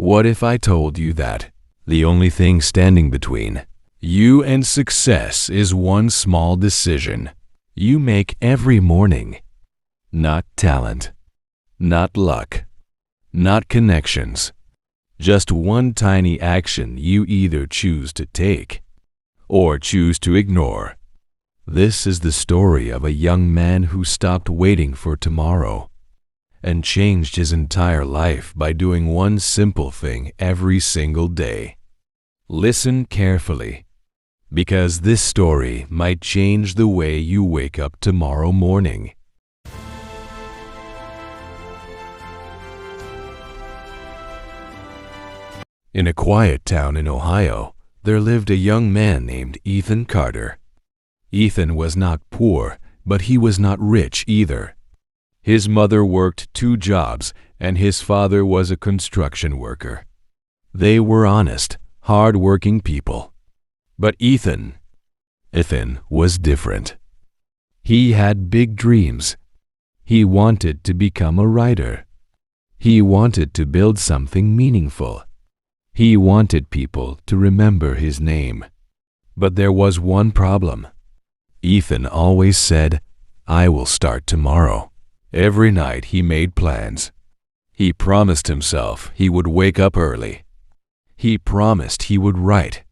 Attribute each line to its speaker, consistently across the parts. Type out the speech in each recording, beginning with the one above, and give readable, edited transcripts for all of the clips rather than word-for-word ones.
Speaker 1: What if I told you that the only thing standing between you and success is one small decision you make every morning? Not talent, not luck, not connections. Just one tiny action you either choose to take or choose to ignore. This is the story of a young man who stopped waiting for tomorrow and changed his entire life by doing one simple thing every single day. Listen carefully, because this story might change the way you wake up tomorrow morning. In a quiet town in Ohio, there lived a young man named Ethan Carter. Ethan was not poor, but he was not rich either. His mother worked 2 jobs, and his father was a construction worker. They were honest, hard-working people. But Ethan was different. He had big dreams. He wanted to become a writer. He wanted to build something meaningful. He wanted people to remember his name. But there was one problem. Ethan always said, "I will start tomorrow." Every night he made plans. He promised himself he would wake up early. He promised he would write.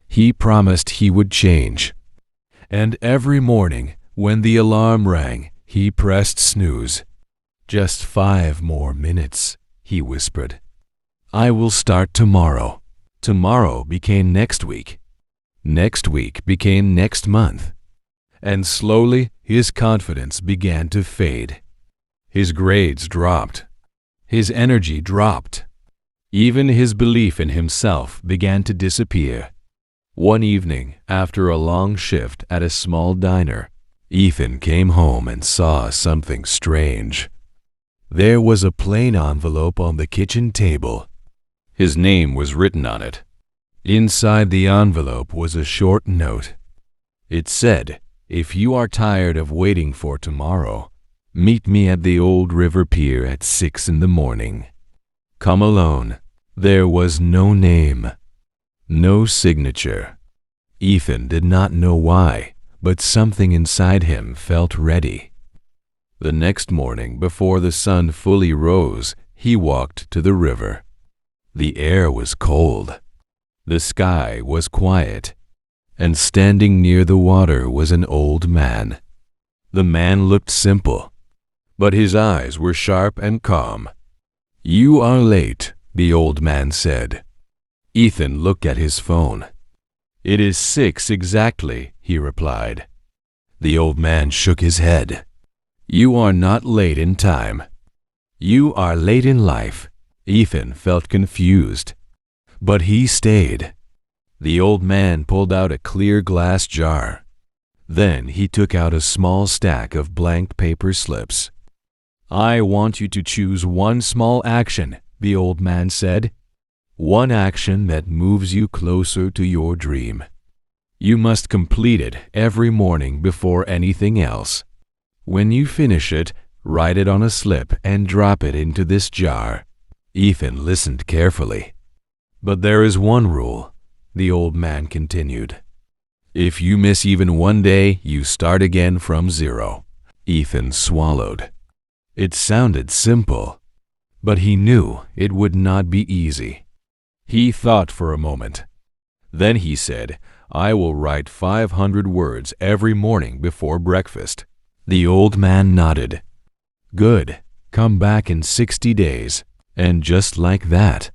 Speaker 1: He promised he would change. And every morning, when the alarm rang, he pressed snooze. "Just 5 more minutes," he whispered. "I will start tomorrow." Tomorrow became next week. Next week became next month. And slowly, his confidence began to fade. His grades dropped. His energy dropped. Even his belief in himself began to disappear. One evening, after a long shift at a small diner, Ethan came home and saw something strange. There was a plain envelope on the kitchen table. His name was written on it. Inside the envelope was a short note. It said, "If you are tired of waiting for tomorrow, meet me at the old river pier at 6 in the morning. Come alone." There was no name, no signature. Ethan did not know why, but something inside him felt ready. The next morning, before the sun fully rose, he walked to the river. The air was cold. The sky was quiet. And standing near the water was an old man. The man looked simple, but his eyes were sharp and calm. "You are late," the old man said. Ethan looked at his phone. "It is 6 exactly," he replied. The old man shook his head. "You are not late in time. You are late in life." Ethan felt confused, but he stayed. The old man pulled out a clear glass jar. Then he took out a small stack of blank paper slips. "I want you to choose one small action," the old man said. "One action that moves you closer to your dream. You must complete it every morning before anything else. When you finish it, write it on a slip and drop it into this jar." Ethan listened carefully. "But there is one rule," the old man continued. "If you miss even one day, you start again from 0. Ethan swallowed. It sounded simple, but he knew it would not be easy. He thought for a moment. Then he said, "I will write 500 words every morning before breakfast." The old man nodded. "Good. Come back in 60 days. And just like that.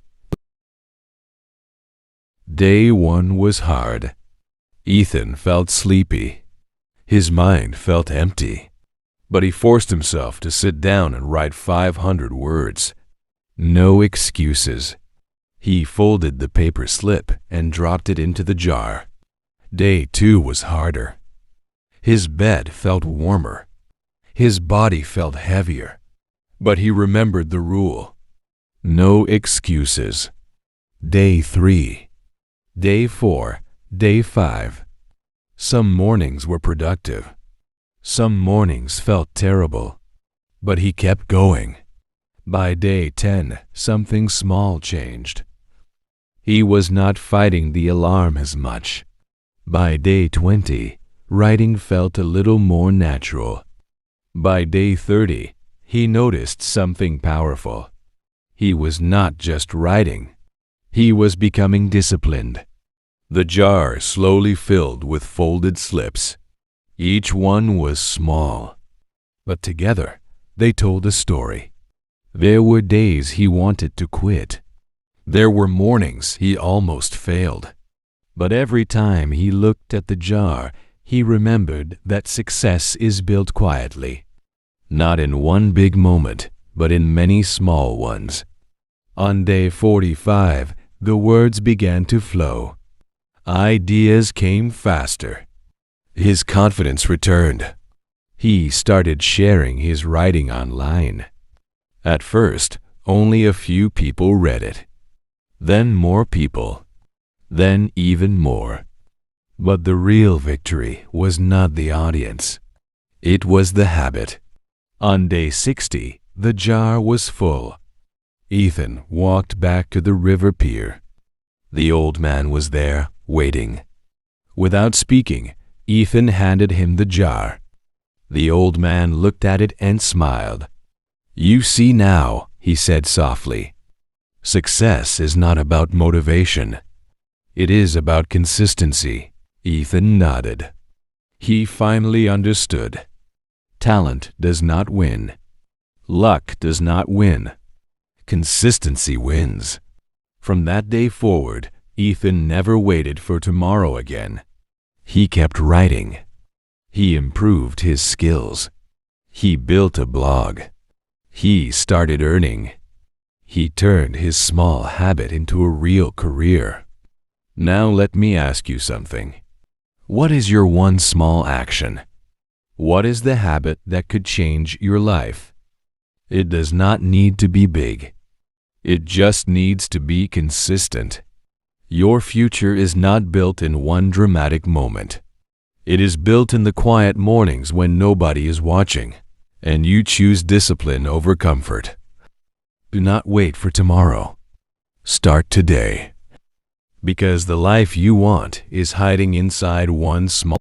Speaker 1: Day 1 was hard. Ethan felt sleepy. His mind felt empty. But he forced himself to sit down and write 500 words. No excuses. He folded the paper slip and dropped it into the jar. Day 2 was harder. His bed felt warmer. His body felt heavier. But he remembered the rule. No excuses. Day 3. Day 4. Day 5. Some mornings were productive. Some mornings felt terrible. But he kept going. By day 10, something small changed. He was not fighting the alarm as much. By day 20, writing felt a little more natural. By day 30, he noticed something powerful. He was not just writing. He was becoming disciplined. The jar slowly filled with folded slips. Each one was small, but together they told a story. There were days he wanted to quit. There were mornings he almost failed. But every time he looked at the jar, he remembered that success is built quietly. Not in one big moment, but in many small ones. On day 45, the words began to flow. Ideas came faster. His confidence returned. He started sharing his writing online. At first, only a few people read it. Then more people. Then even more. But the real victory was not the audience. It was the habit. On day 60, the jar was full. Ethan walked back to the river pier. The old man was there, waiting. Without speaking, Ethan handed him the jar. The old man looked at it and smiled. "You see now," he said softly. "Success is not about motivation. It is about consistency." Ethan nodded. He finally understood. Talent does not win. Luck does not win. Consistency wins. From that day forward, Ethan never waited for tomorrow again. He kept writing. He improved his skills. He built a blog. He started earning. He turned his small habit into a real career. Now let me ask you something. What is your one small action? What is the habit that could change your life? It does not need to be big. It just needs to be consistent. Your future is not built in one dramatic moment. It is built in the quiet mornings when nobody is watching, and you choose discipline over comfort. Do not wait for tomorrow. Start today. Because the life you want is hiding inside one small